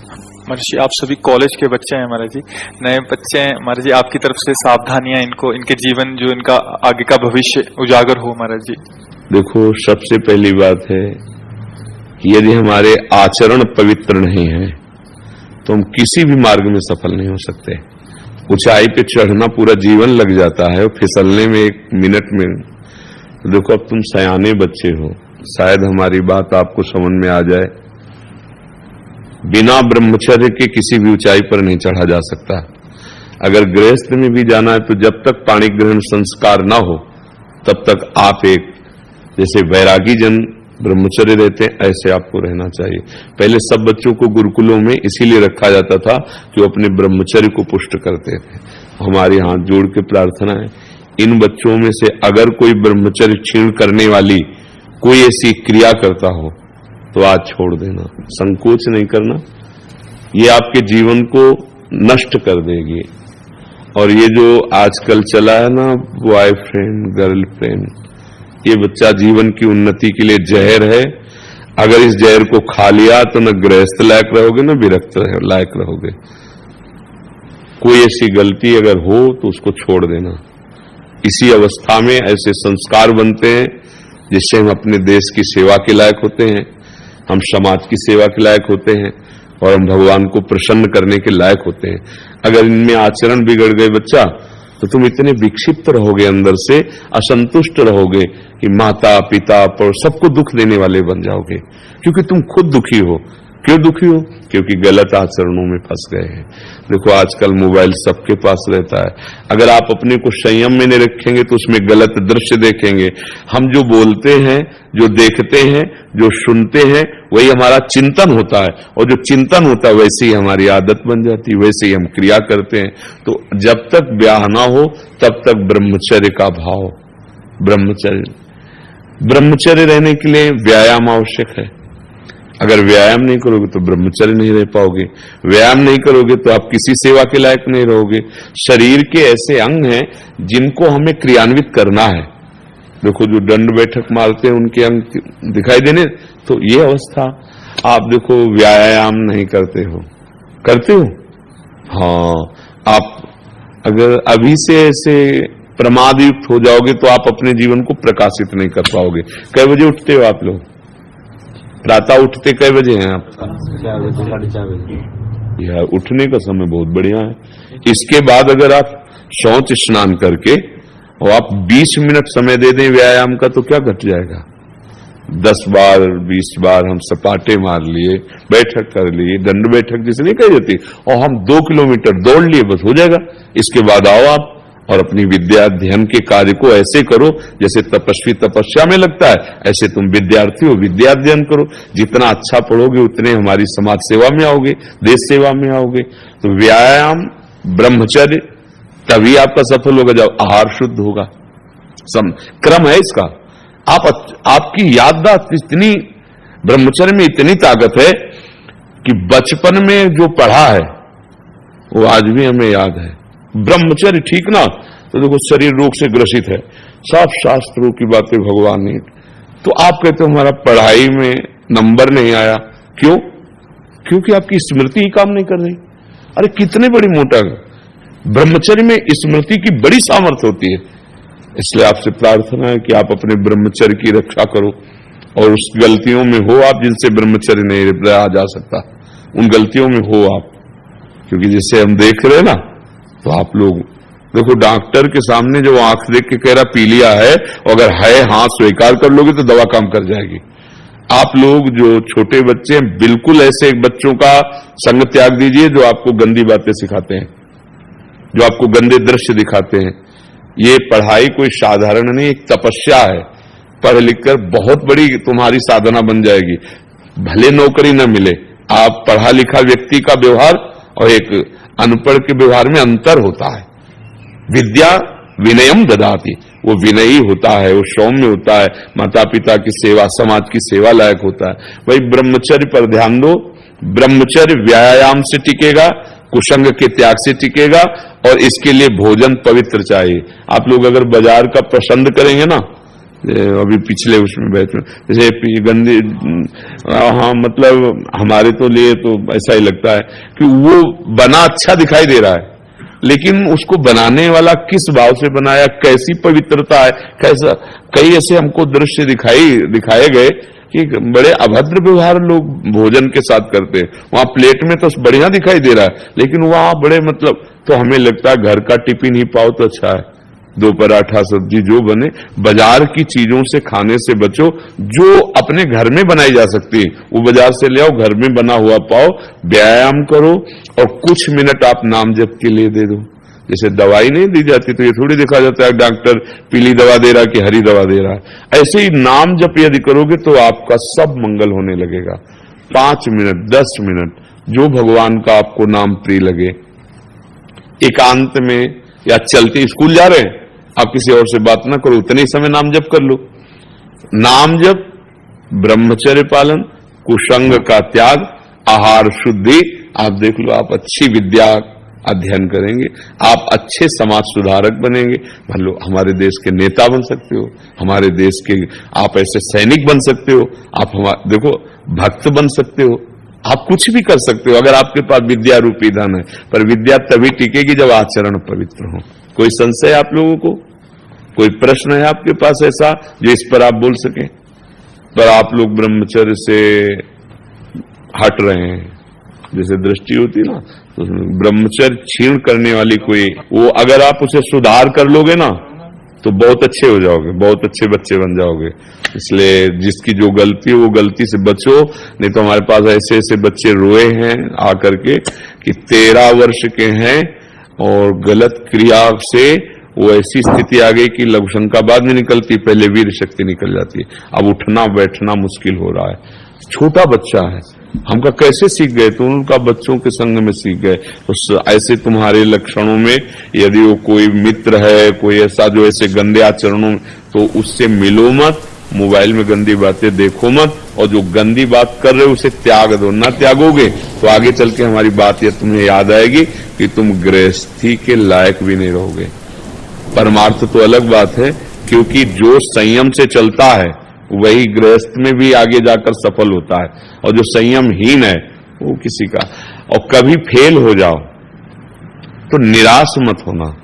महाराज जी, आप सभी कॉलेज के बच्चे हैं महाराज जी, नए बच्चे हैं महाराज जी, आपकी तरफ से सावधानियां इनको, इनके जीवन जो इनका आगे का भविष्य उजागर हो महाराज जी। देखो, सबसे पहली बात है कि यदि हमारे आचरण पवित्र नहीं है तो हम किसी भी मार्ग में सफल नहीं हो सकते। ऊंचाई पे चढ़ना पूरा जीवन लग जाता है और फिसलने में 1 मिनट में। तो देखो, अब तुम सयाने बच्चे हो, शायद हमारी बात आपको समझ में आ जाए। बिना ब्रह्मचर्य के किसी भी ऊंचाई पर नहीं चढ़ा जा सकता। अगर गृहस्थ में भी जाना है तो जब तक पाणी ग्रहण संस्कार ना हो तब तक आप एक, जैसे वैरागी जन ब्रह्मचर्य रहते हैं, ऐसे आपको रहना चाहिए। पहले सब बच्चों को गुरुकुलों में इसीलिए रखा जाता था कि वो अपने ब्रह्मचर्य को पुष्ट करते थे। हमारे हाथ जोड़ के प्रार्थना है, इन बच्चों में से अगर कोई ब्रह्मचर्य क्षीण करने वाली कोई ऐसी क्रिया करता हो तो आज छोड़ देना, संकोच नहीं करना। ये आपके जीवन को नष्ट कर देगी। और ये जो आजकल चला है ना, बॉयफ्रेंड गर्लफ्रेंड, ये बच्चा जीवन की उन्नति के लिए जहर है। अगर इस जहर को खा लिया तो न गृहस्थ लायक रहोगे न विरक्त लायक रहोगे। कोई ऐसी गलती अगर हो तो उसको छोड़ देना। इसी अवस्था में ऐसे संस्कार बनते हैं जिससे हम अपने देश की सेवा के लायक होते हैं, हम समाज की सेवा के लायक होते हैं और हम भगवान को प्रसन्न करने के लायक होते हैं। अगर इनमें आचरण बिगड़ गए बच्चा तो तुम इतने विक्षिप्त रहोगे, अंदर से असंतुष्ट रहोगे कि माता पिता पर सबको दुख देने वाले बन जाओगे, क्योंकि तुम खुद दुखी हो। क्यों दुखी हो? क्योंकि गलत आचरणों में फंस गए हैं। देखो, आजकल मोबाइल सबके पास रहता है। अगर आप अपने को संयम में नहीं रखेंगे तो उसमें गलत दृश्य देखेंगे। हम जो बोलते हैं, जो देखते हैं, जो सुनते हैं, वही हमारा चिंतन होता है, और जो चिंतन होता है वैसे ही हमारी आदत बन जाती है, वैसे ही हम क्रिया करते हैं। तो जब तक ब्याह ना हो तब तक ब्रह्मचर्य का भाव, ब्रह्मचर्य रहने के लिए व्यायाम आवश्यक है। अगर व्यायाम नहीं करोगे तो ब्रह्मचर्य नहीं रह पाओगे। व्यायाम नहीं करोगे तो आप किसी सेवा के लायक नहीं रहोगे। शरीर के ऐसे अंग हैं जिनको हमें क्रियान्वित करना है। देखो, जो दंड बैठक मारते हैं उनके अंग दिखाई देने, तो ये अवस्था। आप देखो, व्यायाम नहीं करते हो, करते हो? हाँ, आप अगर अभी से ऐसे प्रमाद युक्त हो जाओगे तो आप अपने जीवन को प्रकाशित नहीं कर पाओगे। कई बजे उठते हो आप लोग? प्रातः उठते कई बजे हैं आप? 4 बजे, 4:30 बजे। यार, उठने का समय बहुत बढ़िया है। इसके बाद अगर आप शौच स्नान करके और आप 20 मिनट समय दे दें व्यायाम का तो क्या घट जाएगा? 10 बार 20 बार हम सपाटे मार लिए, बैठक कर लिए, दंड बैठक जिसे नहीं कही जाती, और हम 2 किलोमीटर दौड़ लिए, बस हो जाएगा। इसके बाद आओ आप और अपनी विद्या अध्ययन के कार्य को ऐसे करो जैसे तपस्वी तपस्या में लगता है, ऐसे तुम विद्यार्थी हो, विद्या अध्ययन करो। जितना अच्छा पढ़ोगे उतने हमारी समाज सेवा में आओगे, देश सेवा में आओगे। तो व्यायाम, ब्रह्मचर्य, तभी आपका सफल होगा जब आहार शुद्ध होगा। क्रम है इसका। आपकी याददाश्त इतनी, ब्रह्मचर्य में इतनी ताकत है कि बचपन में जो पढ़ा है वो आज भी हमें याद है। ब्रह्मचर्य ठीक ना, तो देखो शरीर रोग से ग्रसित है, सब शास्त्रों की बातें भगवान ने। तो आप कहते हो हमारा पढ़ाई में नंबर नहीं आया, क्यों? क्योंकि आपकी स्मृति ही काम नहीं कर रही। अरे कितने बड़ी मोटा, ब्रह्मचर्य में स्मृति की बड़ी सामर्थ्य होती है। इसलिए आपसे प्रार्थना है कि आप अपने ब्रह्मचर्य की रक्षा करो, और उस गलतियों में हो आप जिनसे ब्रह्मचर्य नहीं रहा जा सकता, उन गलतियों में हो आप। क्योंकि जैसे हम देख रहे हैं ना, तो आप लोग देखो, डॉक्टर के सामने जो आंख देख के कह रहा पी लिया है, और अगर है हाँ स्वीकार कर लोगे तो दवा काम कर जाएगी। आप लोग जो छोटे बच्चे हैं, बिल्कुल ऐसे बच्चों का संग त्याग दीजिए जो आपको गंदी बातें सिखाते हैं, जो आपको गंदे दृश्य दिखाते हैं। ये पढ़ाई कोई साधारण नहीं, एक तपस्या है। पढ़ लिखकर बहुत बड़ी तुम्हारी साधना बन जाएगी। भले नौकरी न मिले, आप पढ़ा लिखा व्यक्ति का व्यवहार और एक अनपढ़ के व्यवहार में अंतर होता है। विद्या विनयम ददाति, वो विनयी होता है, वो सौम्य होता है, माता पिता की सेवा, समाज की सेवा लायक होता है। वही ब्रह्मचर्य पर ध्यान दो। ब्रह्मचर्य व्यायाम से टिकेगा, कुसंग के त्याग से टिकेगा, और इसके लिए भोजन पवित्र चाहिए। आप लोग अगर बाजार का पसंद करेंगे ना अभी पिछले उसमें बैच में जैसे गंदी, हाँ मतलब हमारे तो लिए तो ऐसा ही लगता है कि वो बना अच्छा दिखाई दे रहा है, लेकिन उसको बनाने वाला किस भाव से बनाया, कैसी पवित्रता है, कैसा, कई ऐसे हमको दृश्य दिखाए गए कि बड़े अभद्र व्यवहार लोग भोजन के साथ करते हैं। वहां प्लेट में तो बढ़िया दिखाई दे रहा है, लेकिन वहां बड़े मतलब, तो हमें लगता है घर का टिफिन ही पाओ तो अच्छा है, 2 पराठा सब्जी जो बने। बाजार की चीजों से खाने से बचो, जो अपने घर में बनाई जा सकती है वो बाजार से ले आओ, घर में बना हुआ पाओ, व्यायाम करो और कुछ मिनट आप नाम जप के लिए दे दो। जैसे दवाई नहीं दी जाती तो ये थोड़ी देखा जाता है डॉक्टर पीली दवा दे रहा है कि हरी दवा दे रहा है। ऐसे ही नाम जप यदि करोगे तो आपका सब मंगल होने लगेगा। 5 मिनट 10 मिनट जो भगवान का आपको नाम प्रिय लगे, एकांत में या चलते, स्कूल जा रहे हैं आप किसी और से बात ना करो, उतने ही समय नाम जप कर लो। नाम जप, ब्रह्मचर्य पालन, कुसंग का त्याग, आहार शुद्धि, आप देख लो आप अच्छी विद्या अध्ययन करेंगे, आप अच्छे समाज सुधारक बनेंगे। मान लो हमारे देश के नेता बन सकते हो, हमारे देश के आप ऐसे सैनिक बन सकते हो, आप देखो भक्त बन सकते हो, आप कुछ भी कर सकते हो अगर आपके पास विद्या रूपी धन है। पर विद्या तभी टिकेगी जब आचरण पवित्र हो। कोई संशय आप लोगों को, कोई प्रश्न है आपके पास ऐसा जो इस पर आप बोल सकें? पर आप लोग ब्रह्मचर्य से हट रहे हैं, जैसे दृष्टि होती ना, तो ब्रह्मचर्य छीण करने वाली कोई, वो अगर आप उसे सुधार कर लोगे ना तो बहुत अच्छे हो जाओगे, बहुत अच्छे बच्चे बन जाओगे। इसलिए जिसकी जो गलती है वो गलती से बचो, नहीं तो हमारे पास ऐसे ऐसे बच्चे रोए हैं आकर के कि 13 वर्ष के हैं और गलत क्रिया से वो ऐसी स्थिति आ गई कि लघु शंका बाद में निकलती, पहले वीर शक्ति निकल जाती है। अब उठना बैठना मुश्किल हो रहा है। छोटा बच्चा है, हमका कैसे सीख गए? तो उनका बच्चों के संग में सीख गए। तो ऐसे तुम्हारे लक्षणों में यदि वो कोई मित्र है, कोई ऐसा जो ऐसे गंदे आचरणों, तो उससे मिलो मत, मोबाइल में गंदी बातें देखो मत, और जो गंदी बात कर रहे हो उसे त्याग दो। ना त्यागोगे तो आगे चल के हमारी बात यह तुम्हें याद आएगी कि तुम गृहस्थी के लायक भी नहीं रहोगे। परमार्थ तो अलग बात है, क्योंकि जो संयम से चलता है वही गृहस्थ में भी आगे जाकर सफल होता है, और जो संयमहीन है वो किसी का। और कभी फेल हो जाओ तो निराश मत होना।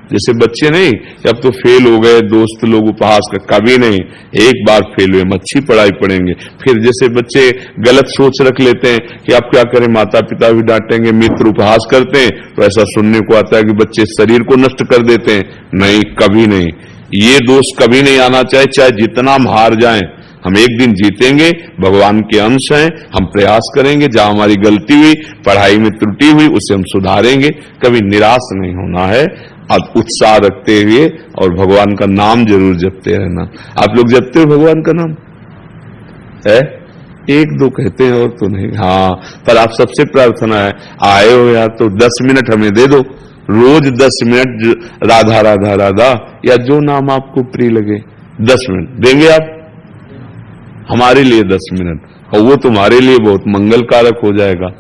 जैसे बच्चे नहीं कि अब तो फेल हो गए, दोस्त लोग उपहास कर, कभी नहीं। एक बार फेल हुए, अच्छी पढ़ाई पढ़ेंगे। फिर जैसे बच्चे गलत सोच रख लेते हैं कि अब क्या करें, माता पिता भी डांटेंगे, मित्र उपहास करते हैं, तो ऐसा सुनने को आता है कि बच्चे शरीर को नष्ट कर देते हैं। नहीं, कभी नहीं, ये दोष कभी नहीं आना चाहिए। चाहे जितना हम हार जाएं, हम एक दिन जीतेंगे, भगवान के अंश हैं, हम प्रयास करेंगे। जहां हमारी गलती हुई, पढ़ाई में त्रुटि हुई, उसे हम सुधारेंगे। कभी निराश नहीं होना है, अब उत्साह रखते हुए और भगवान का नाम जरूर जपते रहना। आप लोग जपते हो भगवान का नाम है? 1-2 कहते हैं और तो नहीं। हाँ, पर आप सबसे प्रार्थना है, आए हो यार तो 10 मिनट हमें दे दो, रोज 10 मिनट राधा राधा राधा, या जो नाम आपको प्रिय लगे 10 मिनट देंगे आप हमारे लिए 10 मिनट, और वो तुम्हारे लिए बहुत मंगलकारक हो जाएगा।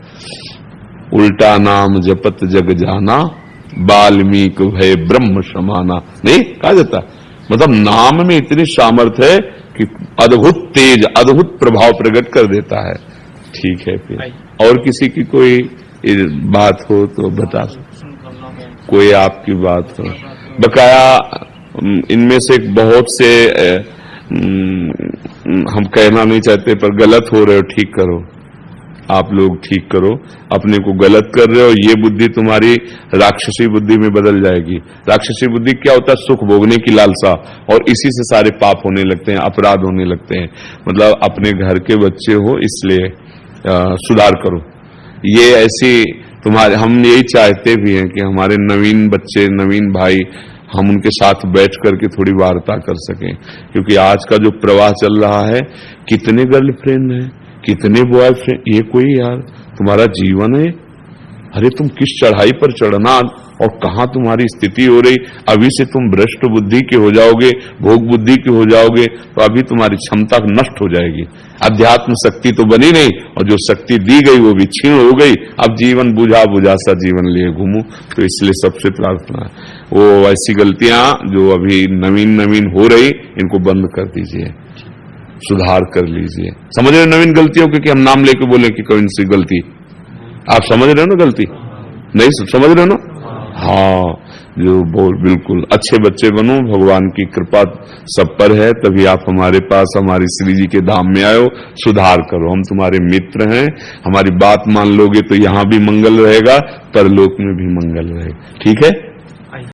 उल्टा नाम जपत जग जाना, वाल्मीकि भय ब्रह्म समाना, नहीं कहा जाता। मतलब नाम में इतनी सामर्थ्य है कि अद्भुत तेज, अद्भुत प्रभाव प्रकट कर देता है। ठीक है, फिर और किसी की कोई बात हो तो बता, कोई आपकी बात हो बकाया। इनमें से बहुत से हम कहना नहीं चाहते, पर गलत हो रहे हो, ठीक करो। आप लोग ठीक करो, अपने को गलत कर रहे हो, ये बुद्धि तुम्हारी राक्षसी बुद्धि में बदल जाएगी। राक्षसी बुद्धि क्या होता है? सुख भोगने की लालसा, और इसी से सारे पाप होने लगते हैं, अपराध होने लगते हैं। मतलब अपने घर के बच्चे हो, इसलिए सुधार करो। ये ऐसी तुम्हारे, हम यही चाहते भी हैं कि हमारे नवीन बच्चे, नवीन भाई, हम उनके साथ बैठ करके थोड़ी वार्ता कर सकें। क्योंकि आज का जो प्रवाह चल रहा है, कितने गर्लफ्रेंड हैं, कितने बॉयफ्रेंड, ये कोई यार तुम्हारा जीवन है? अरे तुम किस चढ़ाई पर चढ़ना, और कहां तुम्हारी स्थिति हो रही। अभी से तुम भ्रष्ट बुद्धि के हो जाओगे, भोग बुद्धि के हो जाओगे, तो अभी तुम्हारी क्षमता नष्ट हो जाएगी। अध्यात्म शक्ति तो बनी नहीं, और जो शक्ति दी गई वो भी छीण हो गई। अब जीवन बुझा बुझा सा जीवन लिए घूमू। तो इसलिए सबसे प्रार्थना है, वो ऐसी गलतियां जो अभी नवीन हो रही, इनको बंद कर दीजिए, सुधार कर लीजिए। समझ रहे हो नवीन गलतियों के, कि हम नाम लेके बोले कि कौन सी गलती, आप समझ रहे हो ना गलती? नहीं समझ रहे हो ना? हाँ, जो बिल्कुल अच्छे बच्चे बनो, भगवान की कृपा सब पर है, तभी आप हमारे पास हमारी श्री जी के धाम में आयो। सुधार करो, हम तुम्हारे मित्र हैं, हमारी बात मान लोगे तो यहां भी मंगल रहेगा, परलोक में भी मंगल रहेगा। ठीक है?